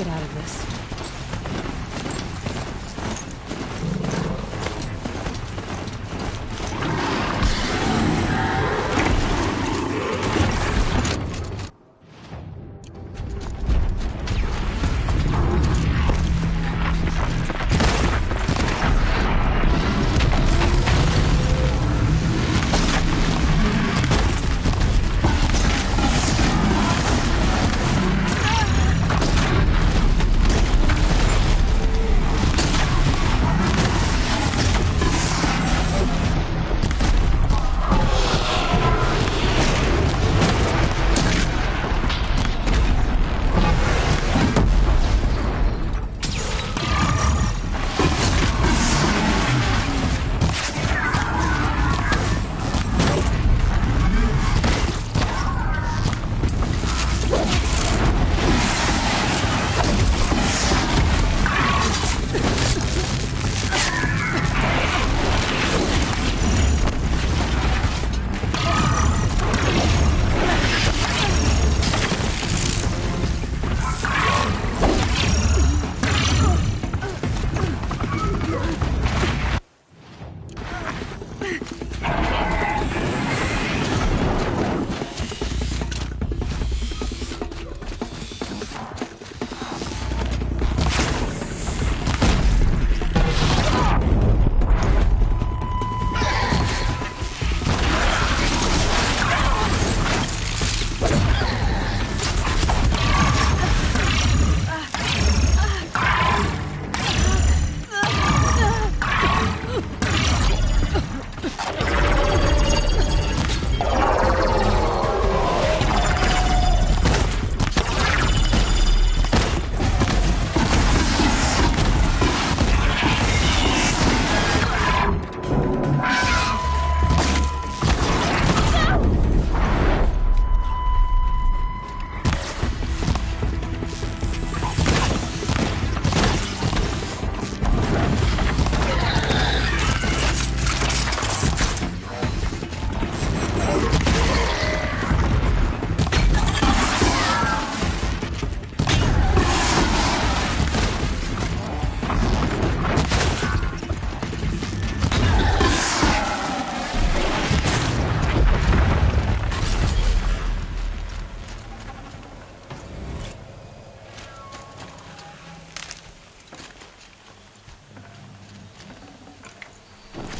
get out of this.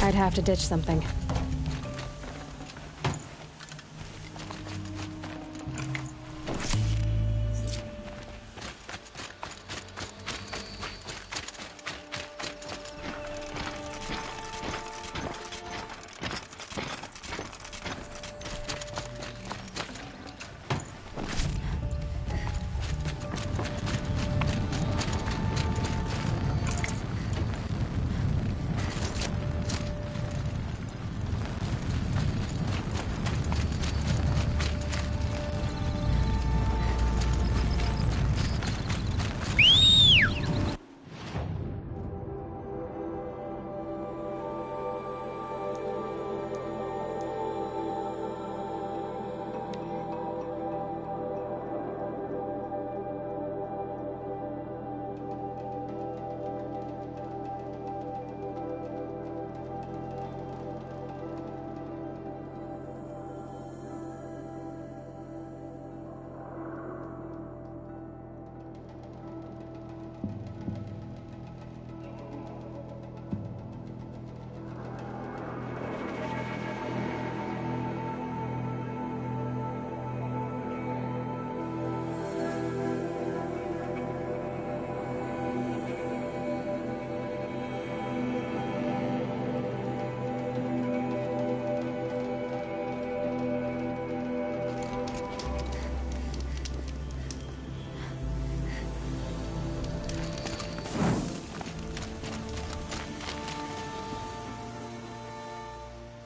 I'd have to ditch something.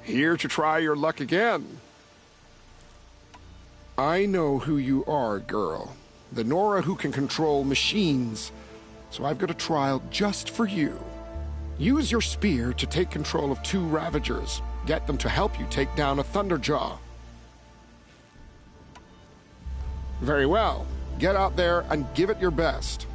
Here to try your luck again. I know who you are, girl. The Nora who can control machines. So I've got a trial just for you. Use your spear to take control of 2 Ravagers. Get them to help you take down a Thunderjaw. Very well. Get out there and give it your best.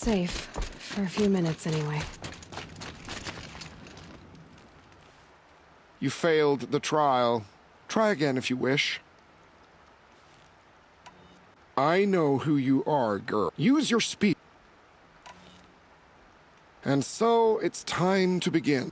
safe. For a few minutes, anyway. You failed the trial. Try again if you wish. I know who you are, girl. Use your speed. And so, it's time to begin.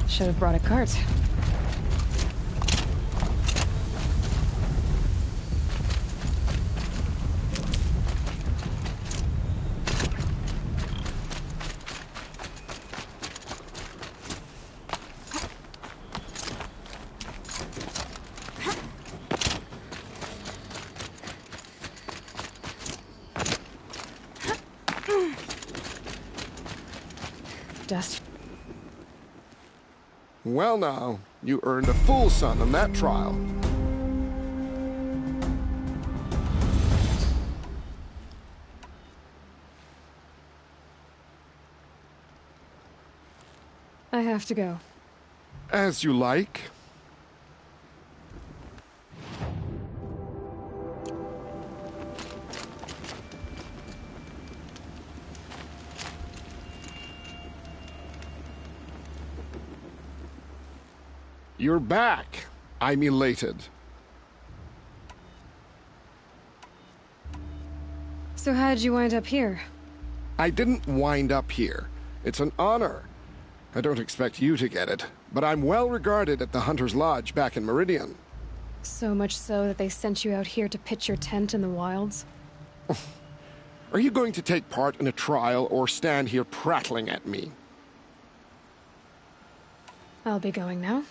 Should have brought a cart. Dust. Well now, you earned a full sun on that trial. I have to go. As you like. You're back. I'm elated. So how'd you wind up here? I didn't wind up here. It's an honor. I don't expect you to get it, but I'm well regarded at the Hunter's Lodge back in Meridian. So much so that they sent you out here to pitch your tent in the wilds? Are you going to take part in a trial or stand here prattling at me? I'll be going now.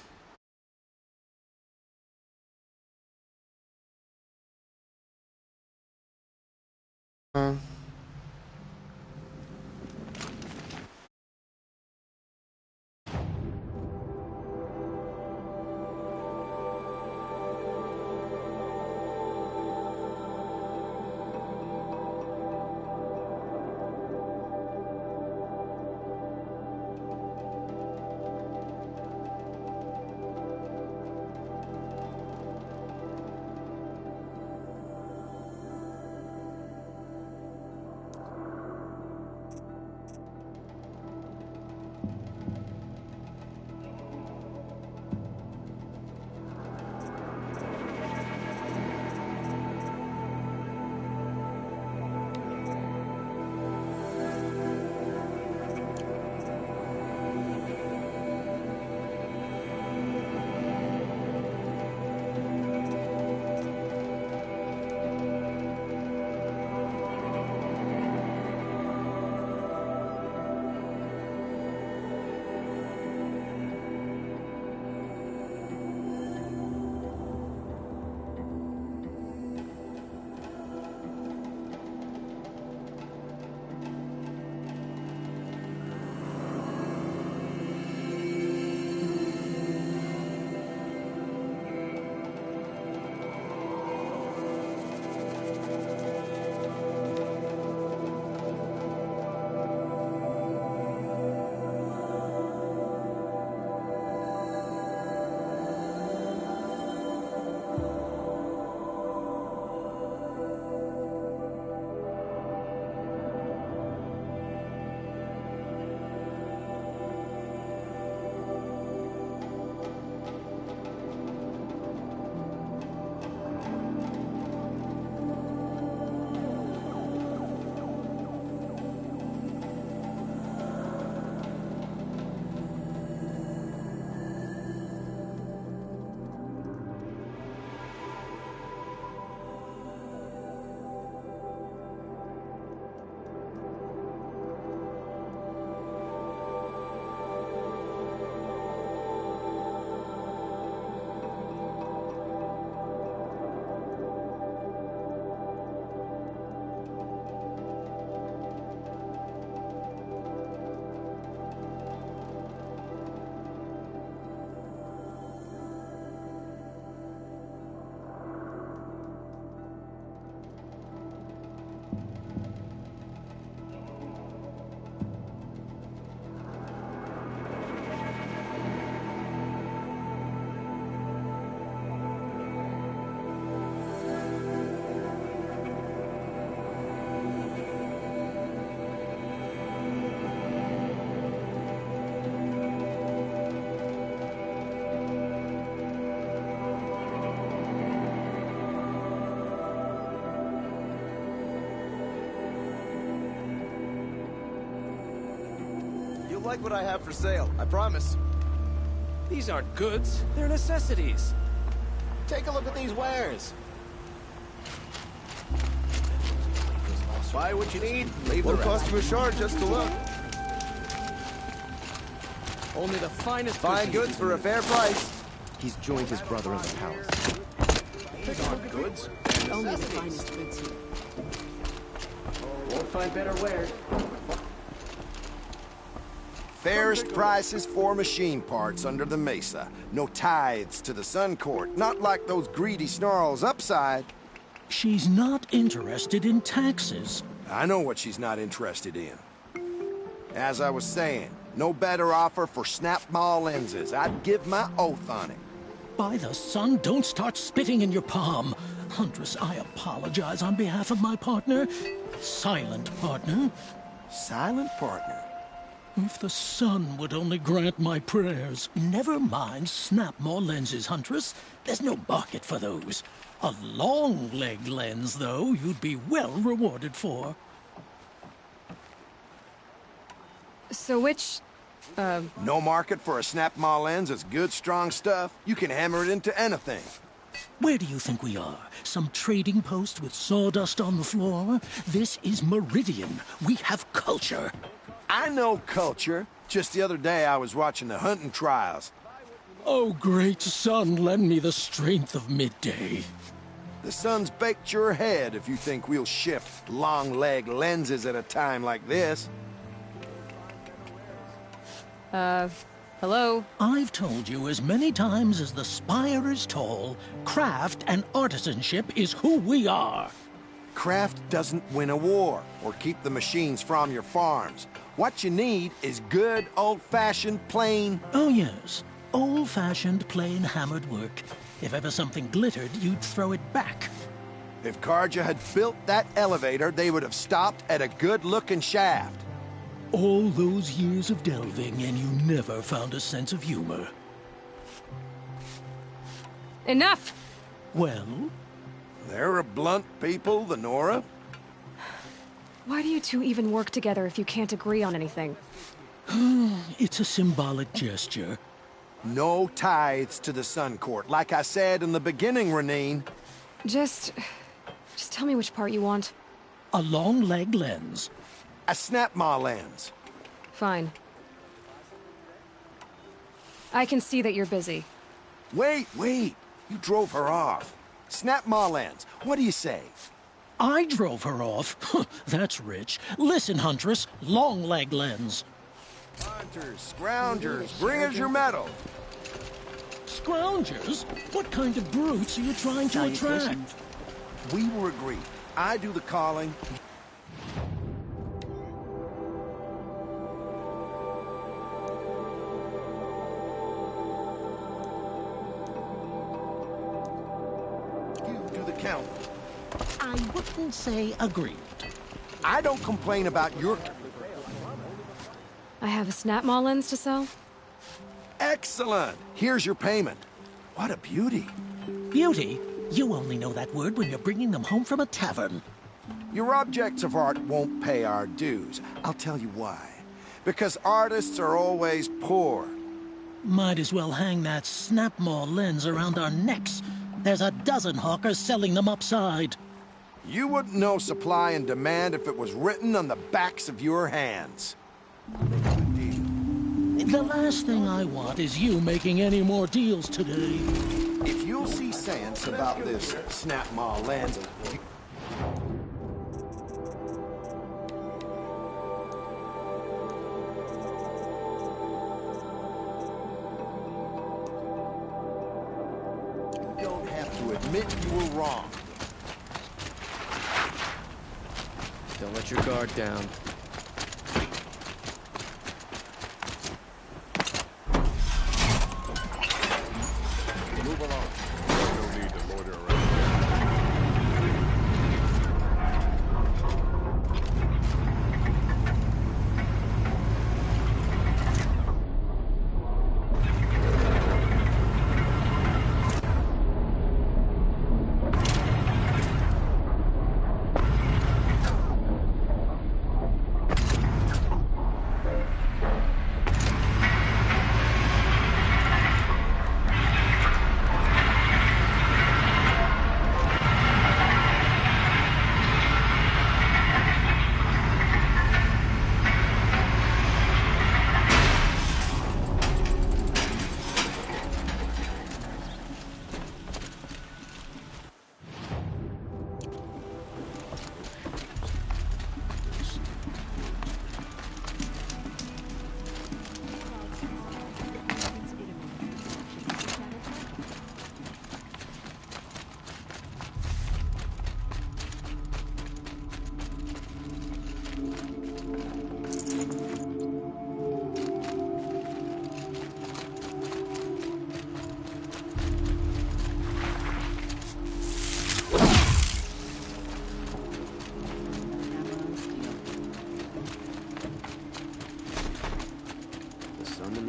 Like what I have for sale, I promise. These aren't goods, they're necessities. Take a look at these wares. Buy what you need, leave the rest. Won't cost you a shard just to look. Only the finest Fine goods for a fair price. He's joined his brother in the palace. These aren't goods. Only the finest goods here. Won't find better wares. Fairest prices for machine parts under the mesa. No tithes to the Sun Court. Not like those greedy snarls upside. She's not interested in taxes. I know what she's not interested in. As I was saying, no better offer for snap-ball lenses. I'd give my oath on it. By the sun, don't start spitting in your palm. Huntress, I apologize on behalf of my partner. Silent partner. Silent partner? If the sun would only grant my prayers. Never mind snap-more lenses, Huntress. There's no market for those. A long-leg lens, though, you'd be well rewarded for. So which No market for a snap maw lens is good, strong stuff. You can hammer it into anything. Where do you think we are? Some trading post with sawdust on the floor? This is Meridian. We have culture. I know culture. Just the other day I was watching the hunting trials. Oh, great sun, lend me the strength of midday. The sun's baked your head if you think we'll shift long-leg lenses at a time like this. Hello? I've told you as many times as the spire is tall, craft and artisanship is who we are. Craft doesn't win a war or keep the machines from your farms. What you need is good, old-fashioned, plain... Oh, yes. Old-fashioned, plain hammered work. If ever something glittered, you'd throw it back. If Karja had built that elevator, they would have stopped at a good-looking shaft. All those years of delving, and you never found a sense of humor. Enough! Well? They're a blunt people, the Nora. Why do you two even work together if you can't agree on anything? It's a symbolic gesture. No tithes to the Sun Court, like I said in the beginning, Renine. Just tell me which part you want. A long leg lens. A snap maw lens. Fine. I can see that you're busy. Wait. You drove her off. Snap maw lens. What do you say? I drove her off. That's rich. Listen, Huntress, long leg lens. Hunters, scroungers, bring us your metal. Scroungers? What kind of brutes are you trying to attract? We were agreed. I do the calling. You do the count. I wouldn't say agreed. I don't complain about your... I have a snap maw lens to sell? Excellent! Here's your payment. What a beauty. Beauty? You only know that word when you're bringing them home from a tavern. Your objects of art won't pay our dues. I'll tell you why. Because artists are always poor. Might as well hang that snap maw lens around our necks. There's a dozen hawkers selling them upside. You wouldn't know supply and demand if it was written on the backs of your hands. The last thing I want is you making any more deals today. If you'll see sense about this snap maw lens... You don't have to admit you were wrong. Don't let your guard down. Move along. No need to loiter around.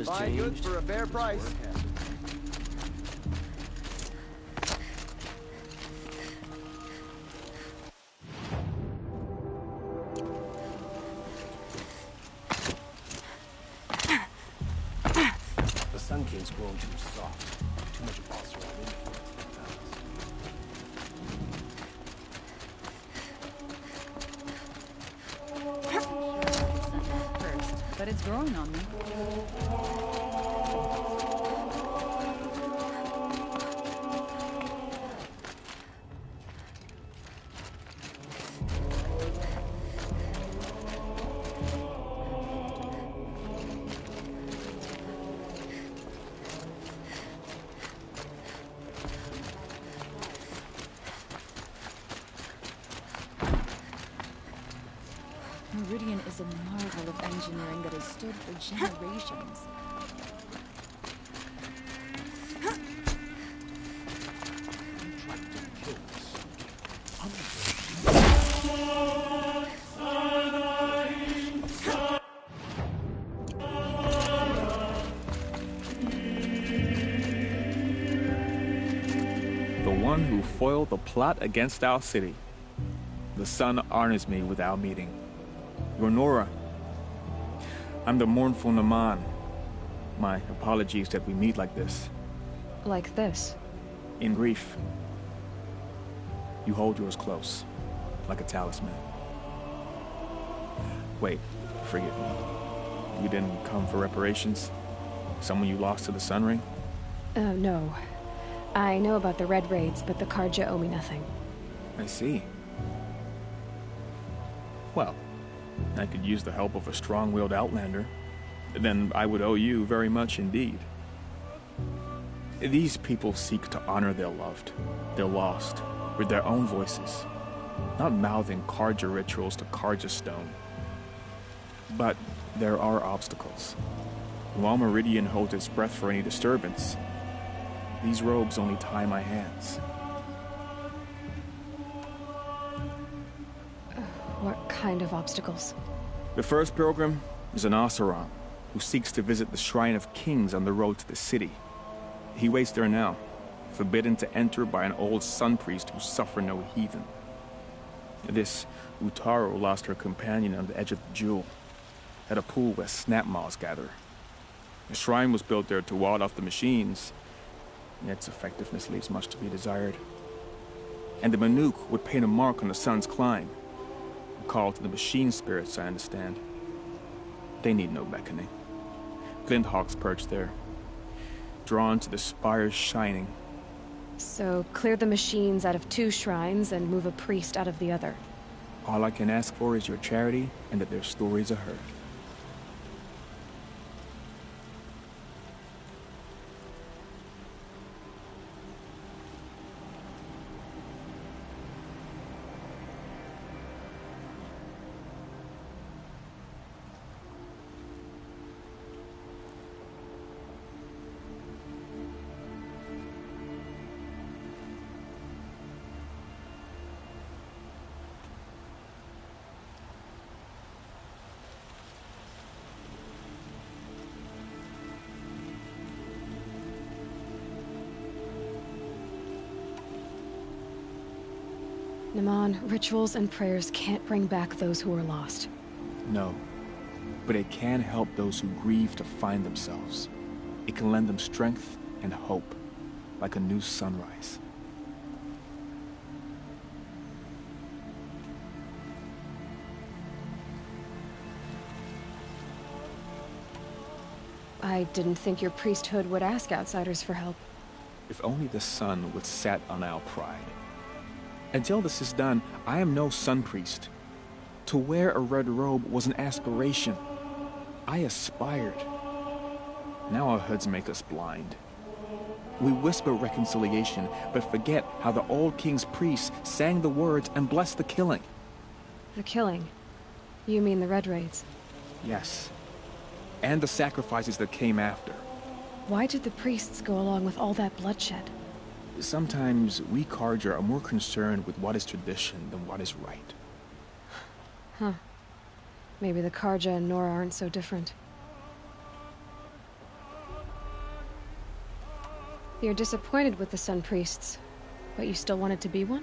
Buying goods for a fair price. Sun King's grown too soft. Too much visceral influence. First, but it's growing on me. Meridian is a marvel of engineering that has stood for generations. The one who foiled the plot against our city. The sun honors me with our meeting. You're Nora. I'm the mournful Naman. My apologies that we meet like this. Like this. In grief. You hold yours close, like a talisman. Wait, forgive me. You didn't come for reparations? Someone you lost to the Sun Ring? No. I know about the Red Raids, but the Karja owe me nothing. I see. Well, I could use the help of a strong-willed outlander. Then I would owe you very much indeed. These people seek to honor their loved, their lost, with their own voices, not mouthing Karja rituals to Karja stone. But there are obstacles. While Meridian holds its breath for any disturbance, these robes only tie my hands. What kind of obstacles? The first pilgrim is an Oseram who seeks to visit the Shrine of Kings on the road to the city. He waits there now, forbidden to enter by an old sun priest who suffered no heathen. This Utaro lost her companion on the edge of the jewel, at a pool where snap moths gather. The shrine was built there to ward off the machines, and its effectiveness leaves much to be desired. And the Manuk would paint a mark on the sun's climb, a call to the machine spirits, I understand. They need no beckoning. Glinthawks perch there, drawn to the spire's shining. So, clear the machines out of 2 shrines and move a priest out of the other. All I can ask for is your charity and that their stories are heard. Naman, rituals and prayers can't bring back those who are lost. No, but it can help those who grieve to find themselves. It can lend them strength and hope, like a new sunrise. I didn't think your priesthood would ask outsiders for help. If only the sun would set on our pride. Until this is done, I am no sun priest. To wear a red robe was an aspiration. I aspired. Now our hoods make us blind. We whisper reconciliation, but forget how the old king's priests sang the words and blessed the killing. The killing? You mean the Red Raids? Yes. And the sacrifices that came after. Why did the priests go along with all that bloodshed? Sometimes we Karja are more concerned with what is tradition than what is right. Huh. Maybe the Karja and Nora aren't so different. You're disappointed with the Sun Priests, but you still wanted to be one?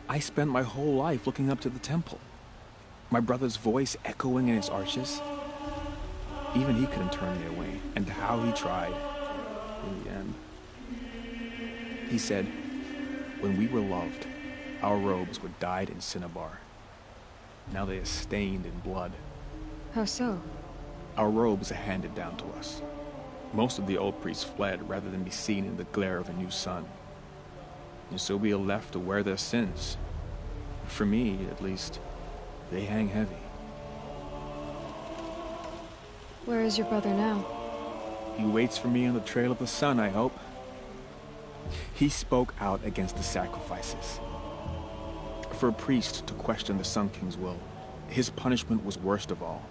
I spent my whole life looking up to the temple. My brother's voice echoing in its arches. Even he couldn't turn me away, and how he tried. in the end. He said, when we were loved, our robes were dyed in cinnabar. Now they are stained in blood. How so? Our robes are handed down to us. Most of the old priests fled rather than be seen in the glare of a new sun. And so we are left to wear their sins. For me, at least, they hang heavy. Where is your brother now? He waits for me on the trail of the sun, I hope. He spoke out against the sacrifices. For a priest to question the Sun King's will, his punishment was worst of all.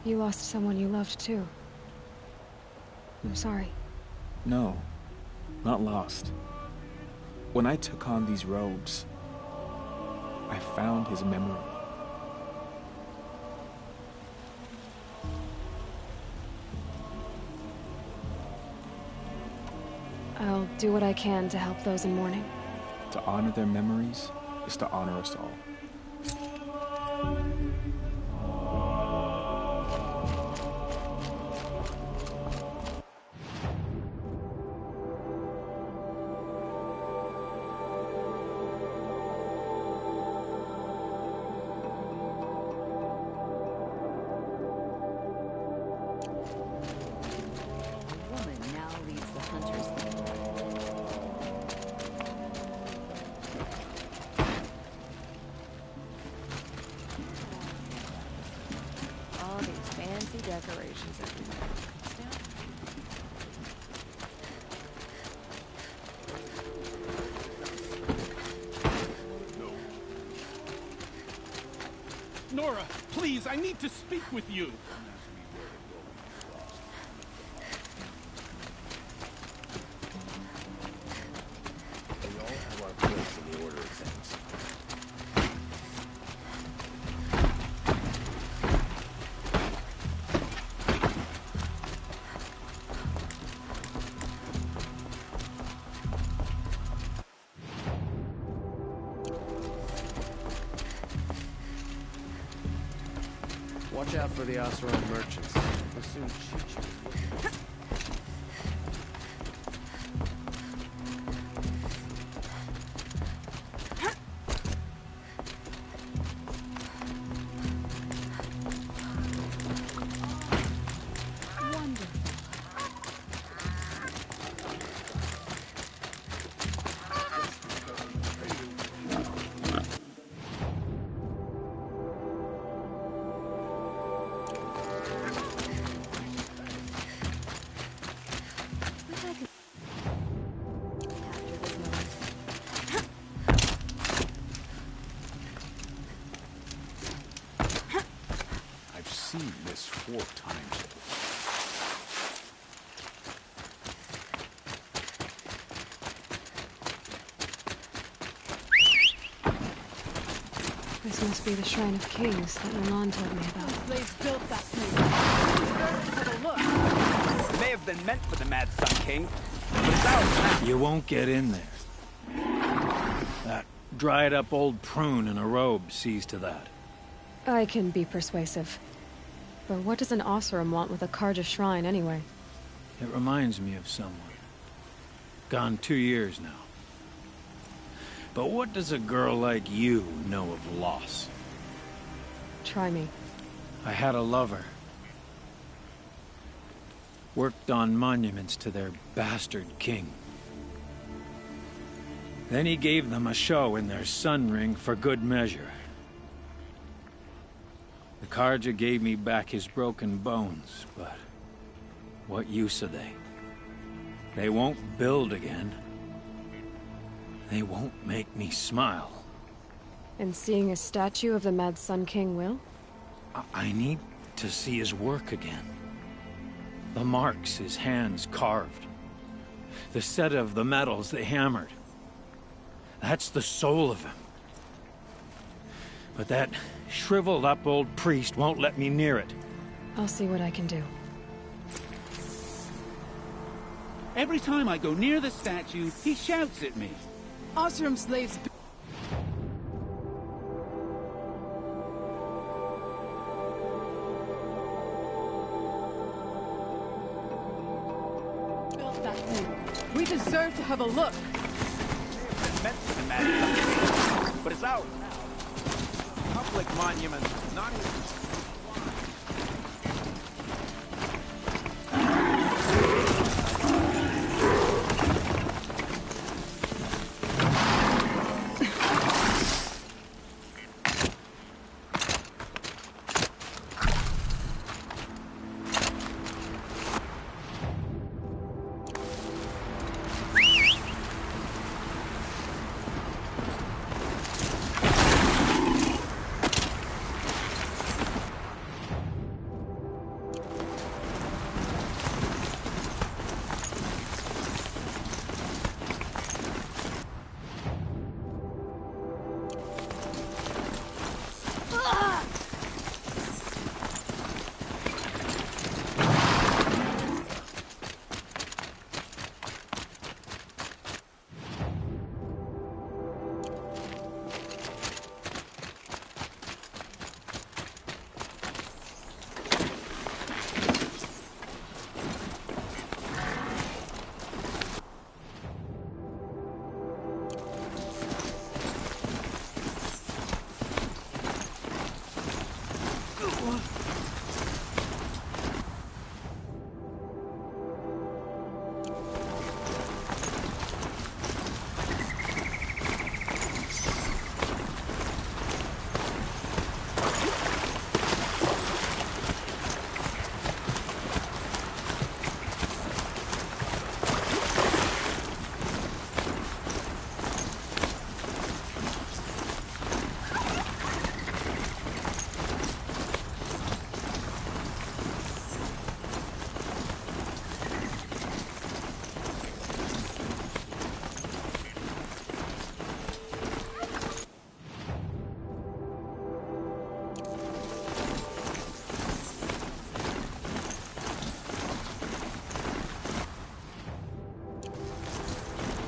You lost someone you loved, too. I'm sorry. No, not lost. When I took on these robes, I found his memory. I'll do what I can to help those in mourning. To honor their memories is to honor us all. Decorations everywhere. Nora, please, I need to speak with you. We all have our place in the order of things. Watch out for the Oseram merchants. They'll soon shoot you. Seen this 4 times. This must be the Shrine of Kings that Milan told me about. Slaves built that place. Have a look. It may have been meant for the Mad Sun King, but it's ours now. You won't get in there. That dried-up old prune in a robe sees to that. I can be persuasive. But what does an Oseram want with a Karja shrine, anyway? It reminds me of someone. Gone 2 years now. But what does a girl like you know of loss? Try me. I had a lover. Worked on monuments to their bastard king. Then he gave them a show in their sun ring for good measure. The Karja gave me back his broken bones, but what use are they? They won't build again. They won't make me smile. And seeing a statue of the Mad Sun King will? I need to see his work again. The marks his hands carved. The set of the metals they hammered. That's the soul of him. But that shriveled up old priest won't let me near it. I'll see what I can do. Every time I go near the statue, he shouts at me. Oseram slaves built that thing. We deserve to have a look. It's meant to be the Mad Sun King, but it's ours now. Public monument, not his.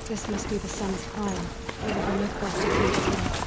This must be the sun's prime. One of the myth-busted creatures.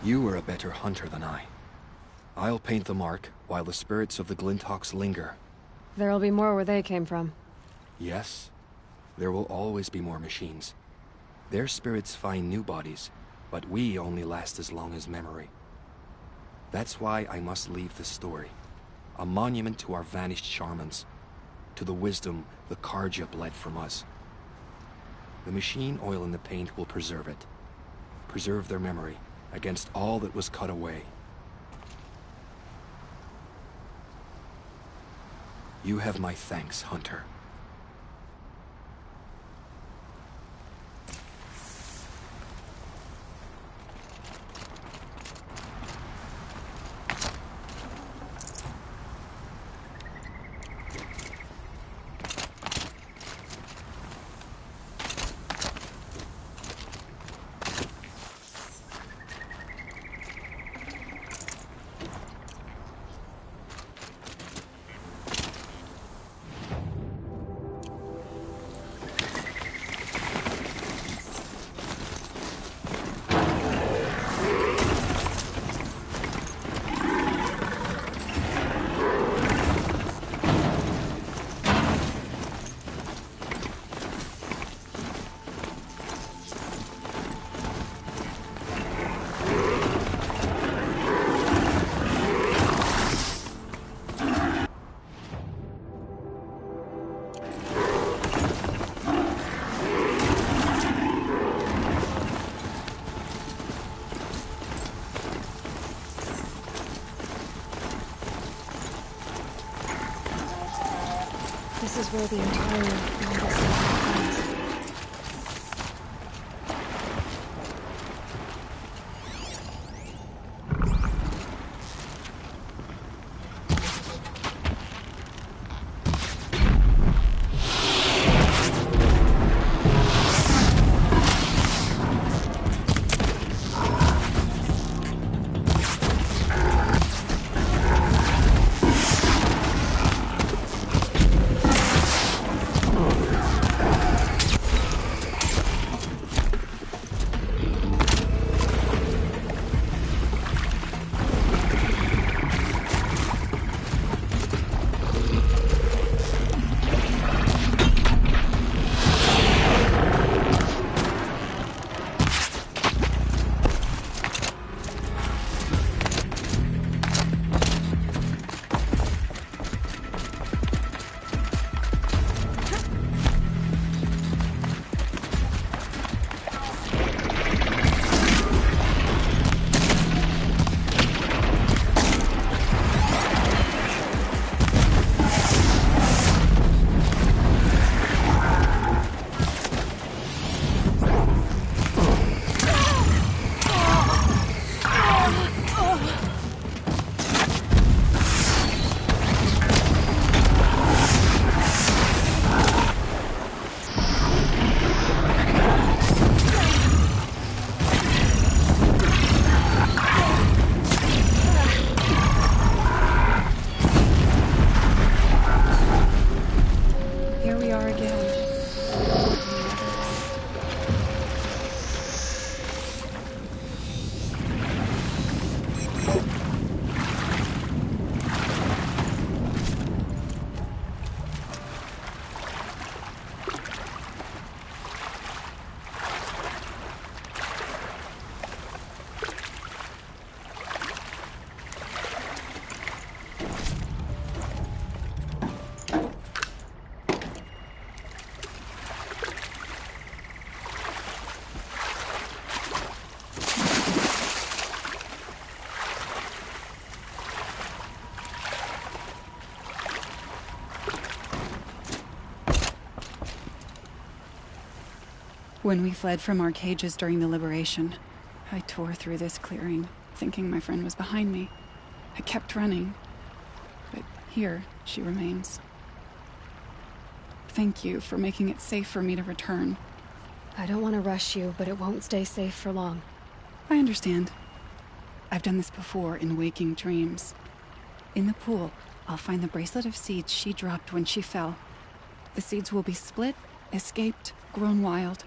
You are a better hunter than I. I'll paint the mark while the spirits of the Glinthawks linger. There'll be more where they came from. Yes, there will always be more machines. Their spirits find new bodies, but we only last as long as memory. That's why I must leave this story. A monument to our vanished shamans, to the wisdom the Karja bled from us. The machine oil in the paint will preserve it. Preserve their memory against all that was cut away. You have my thanks, Hunter. This is where the entire legacy happens. When we fled from our cages during the liberation, I tore through this clearing, thinking my friend was behind me. I kept running, but here she remains. Thank you for making it safe for me to return. I don't want to rush you, but it won't stay safe for long. I understand. I've done this before in waking dreams. In the pool, I'll find the bracelet of seeds she dropped when she fell. The seeds will be split, escaped, grown wild.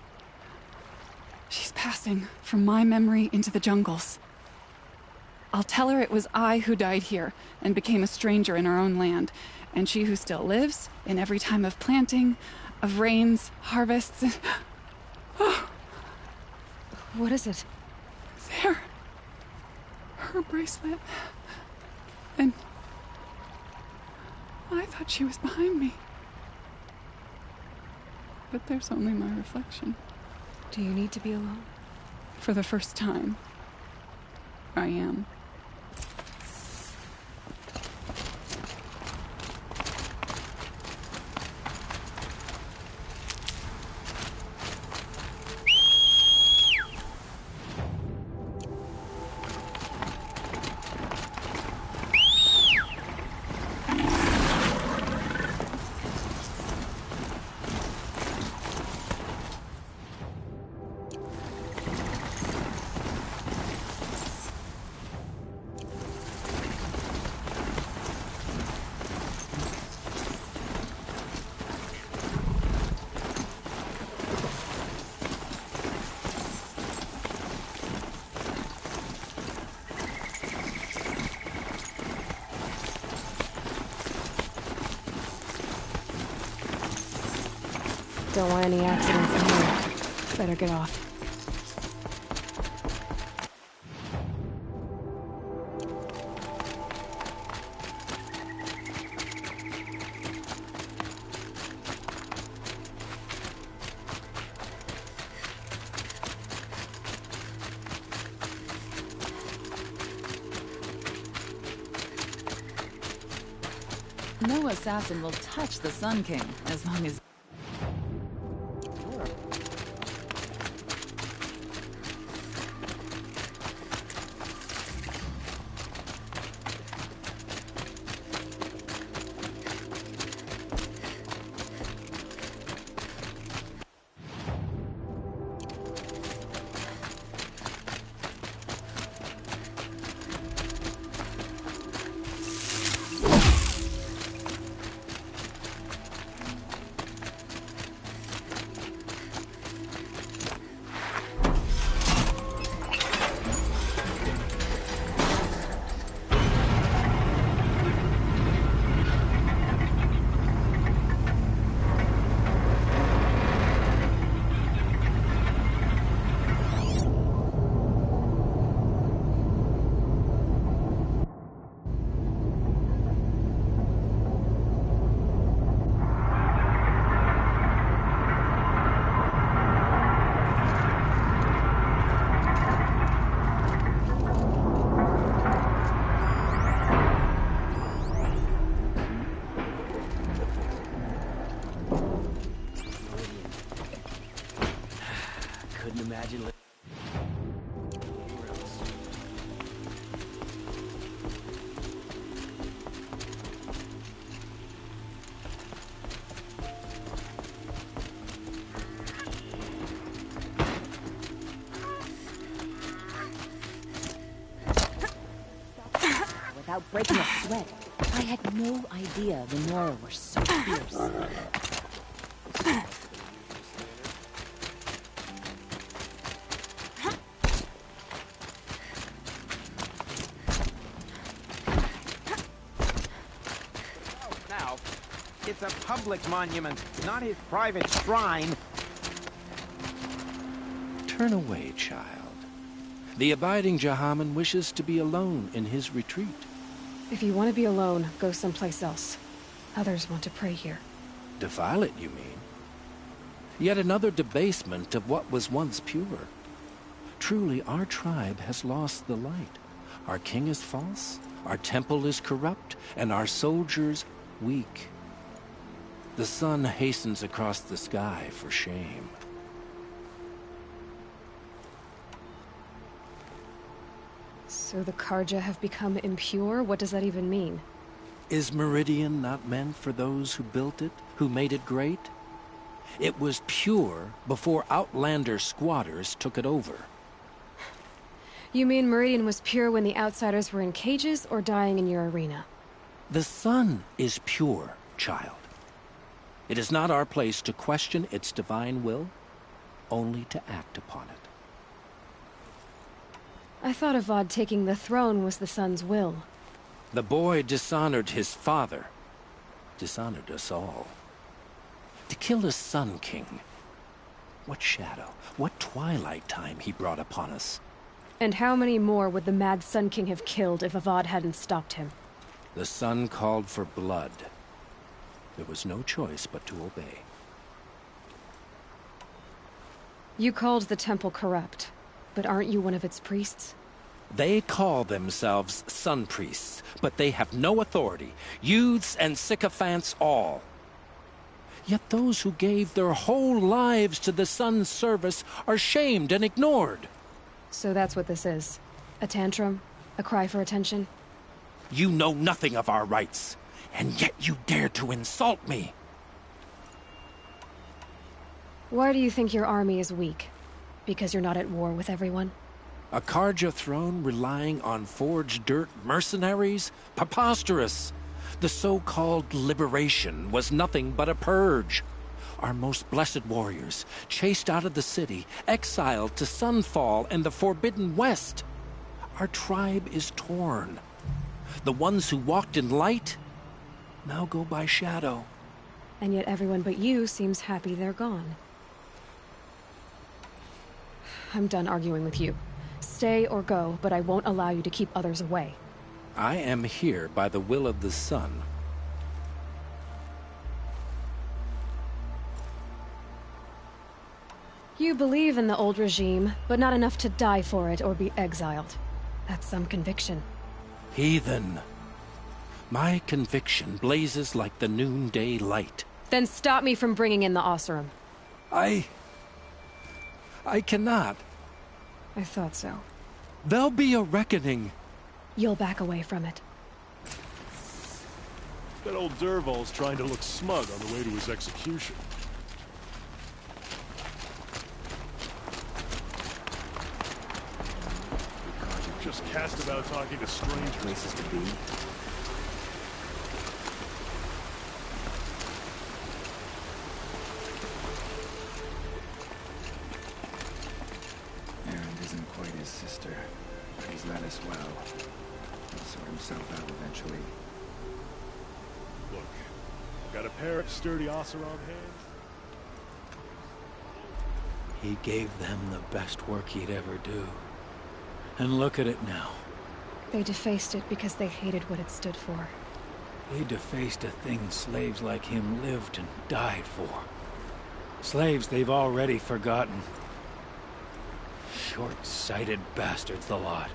She's passing from my memory into the jungles. I'll tell her it was I who died here and became a stranger in our own land, and she who still lives in every time of planting, of rains, harvests. Oh. What is it? There. Her bracelet. And I thought she was behind me. But there's only my reflection. Do you need to be alone? For the first time, I am. Don't want any accidents in here. Better get off. No assassin will touch the Sun King as long as... Imagine without breaking a sweat. I had no idea the Nora were so fierce. it's a public monument, not his private shrine. Turn away, child. The abiding Jahaman wishes to be alone in his retreat. If you want to be alone, go someplace else. Others want to pray here. Defile it, you mean? Yet another debasement of what was once pure. Truly, our tribe has lost the light. Our king is false, our temple is corrupt, and our soldiers weak. The sun hastens across the sky for shame. So the Karja have become impure? What does that even mean? Is Meridian not meant for those who built it, who made it great? It was pure before outlander squatters took it over. You mean Meridian was pure when the outsiders were in cages or dying in your arena? The sun is pure, child. It is not our place to question its divine will, only to act upon it. I thought Avad taking the throne was the son's will. The boy dishonored his father. Dishonored us all. To kill a Sun King. What shadow, what twilight time he brought upon us. And how many more would the mad Sun King have killed if Avad hadn't stopped him? The sun called for blood. There was no choice but to obey. You called the temple corrupt, but aren't you one of its priests? They call themselves sun priests, but they have no authority. Youths and sycophants all. Yet those who gave their whole lives to the sun's service are shamed and ignored. So that's what this is. A tantrum? A cry for attention? You know nothing of our rights, and yet you dare to insult me. Why do you think your army is weak? Because you're not at war with everyone? A Karja throne relying on forged dirt mercenaries? Preposterous! The so-called liberation was nothing but a purge. Our most blessed warriors, chased out of the city, exiled to Sunfall and the Forbidden West. Our tribe is torn. The ones who walked in light now go by shadow. And yet everyone but you seems happy they're gone. I'm done arguing with you. Stay or go, but I won't allow you to keep others away. I am here by the will of the sun. You believe in the old regime, but not enough to die for it or be exiled. That's some conviction. Heathen. My conviction blazes like the noonday light. Then stop me from bringing in the Oseram. I cannot. I thought so. There'll be a reckoning. You'll back away from it. That old Dervahl's trying to look smug on the way to his execution. Just cast about talking to strangers. Places to be. Erend isn't quite his sister, but he's led us well. He'll sort himself out eventually. Look, got a pair of sturdy Oseram hands? He gave them the best work he'd ever do. And look at it now. They defaced it because they hated what it stood for. They defaced a thing slaves like him lived and died for. Slaves they've already forgotten. Short-sighted bastards, the lot.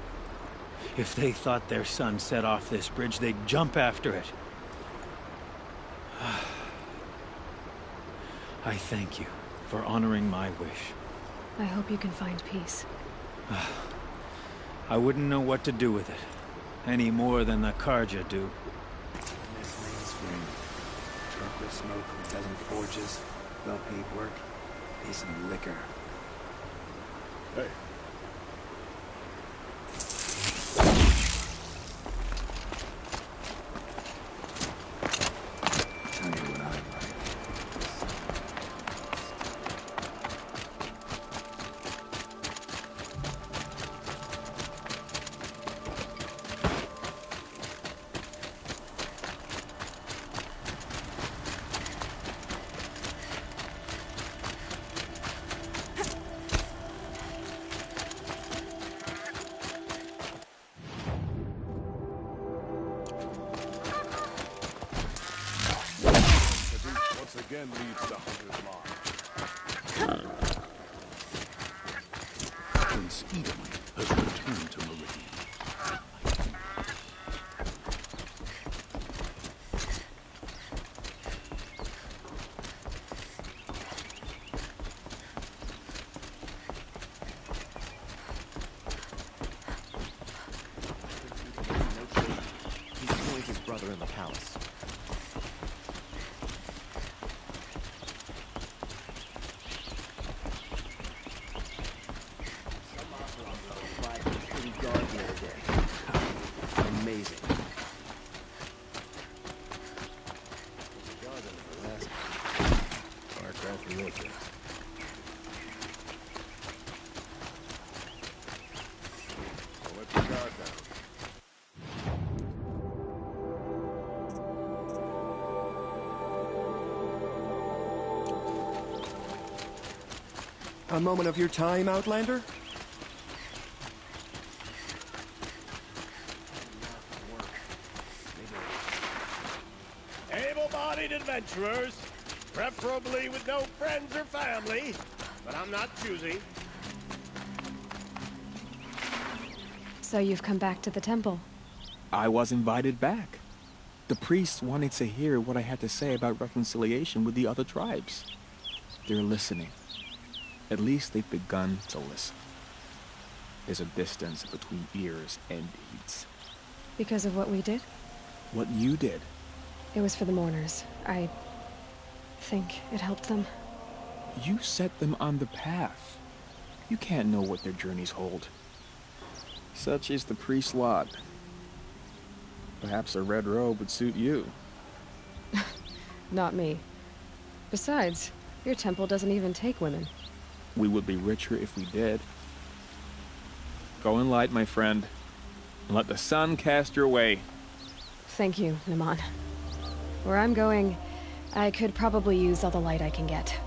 If they thought their son set off this bridge, they'd jump after it. I thank you for honoring my wish. I hope you can find peace. I wouldn't know what to do with it, any more than the Karja do. This rain spring. Chocolate smoke from a dozen forges, well-paid work, decent liquor. Hey. Tell you what I like. Again leads to Hunter's Mark. Prince Edom has returned to Meridian. He joined his brother in the palace. Amazing. Aircraft religion. A moment of your time, Outlander? Able-bodied adventurers, preferably with no friends or family, but I'm not choosy. So you've come back to the temple. I was invited back. The priests wanted to hear what I had to say about reconciliation with the other tribes. They're listening. At least they've begun to listen. There's a distance between ears and deeds. Because of what we did? What you did. It was for the mourners. I think it helped them. You set them on the path. You can't know what their journeys hold. Such is the priest's lot. Perhaps a red robe would suit you. Not me. Besides, your temple doesn't even take women. We would be richer if we did. Go in light, my friend, and let the sun cast your way. Thank you, Naman. Where I'm going, I could probably use all the light I can get.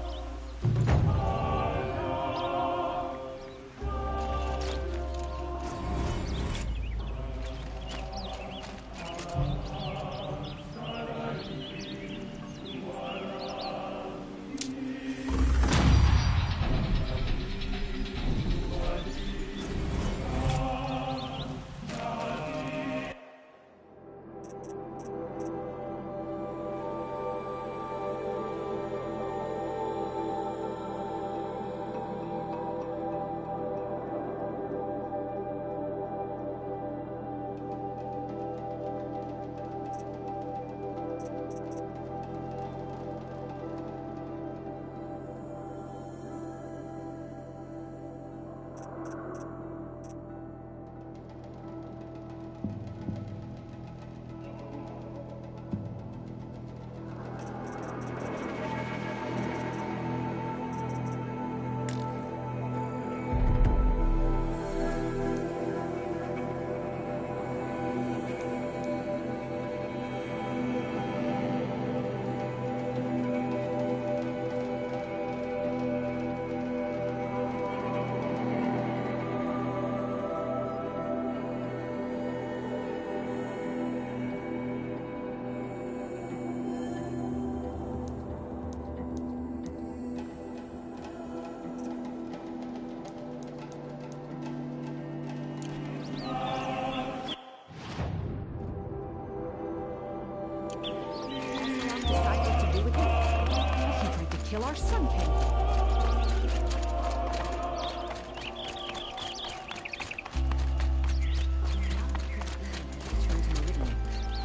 Kill our Sun King.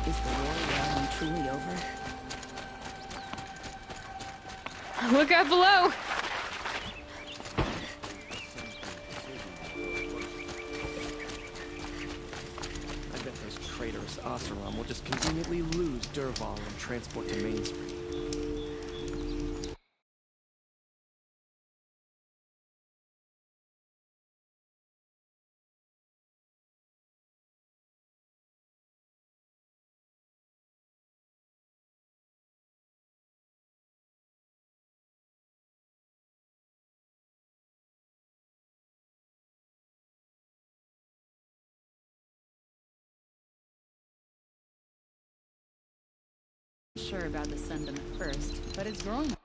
Is the war realm truly over? Look out below! I bet those traitorous Oseram will just conveniently lose Dervahl and transport to Main Street. Sure about the sentiment first, but it's growing.